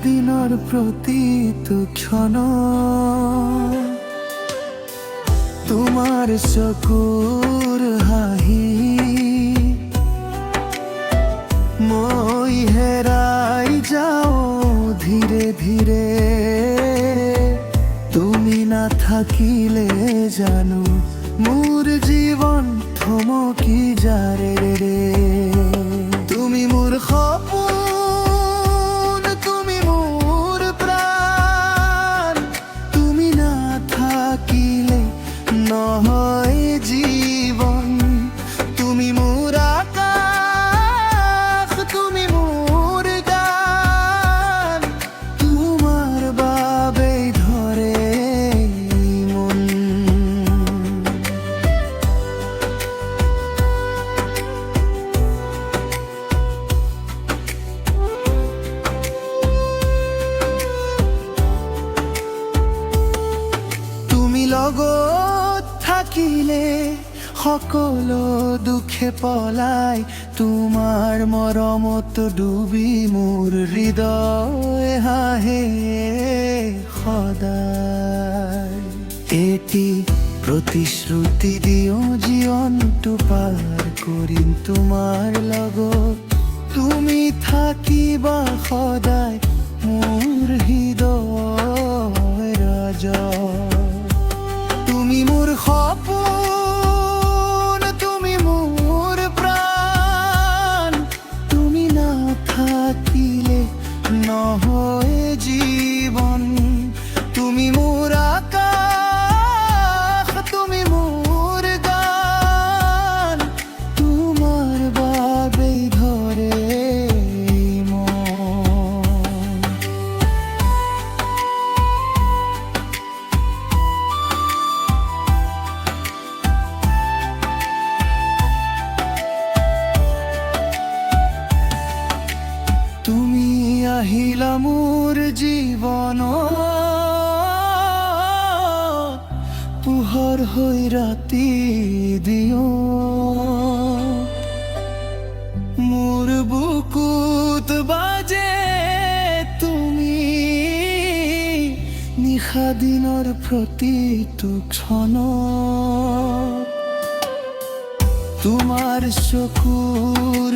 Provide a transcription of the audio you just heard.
দিনৰ প্ৰতিটো ক্ষণ তোমাৰ চকুৰ হাঁহি মই হেৰাই যাওঁ ধীৰে ধীৰে তুমি নাথাকিলে জানো মোৰ জীৱন থমকি যাৰে ৰে তুমি মোৰ সপোন তুমি মোৰ প্ৰাণ তুমি নাথাকিলে নহয় জীৱন তুমি মোৰ আকাশ তুমি মোৰ গান তোমাৰ বাবেই ধৰে মন তুমি লগত থাকিলে সকলো দুখে পলাই তোমাৰ মৰমত ডুবি মোৰ হৃদয় হাঁহে সদায় এটি প্ৰতিশ্ৰুতি দিওঁ জীৱনটো পাৰ কৰিম তোমাৰ লগত তুমি থাকিবা সদায় মোৰ হৃদয় ৰাজা তুমি মোৰ সপোন তুমি মোৰ প্ৰাণ তুমি নাথাকিলে নহয় জীৱন তুমি মোৰ আকাশ তুমি মোৰ গান তোমাৰ বাবেই ধৰে মন তুমি আহিলা মোৰ জীৱনত পোহৰ হৈ ৰাতি দিও মোৰ বুকুত বাজে তুমি নিশা দিনৰ প্ৰতিটো ক্ষণ তোমাৰ চকুৰ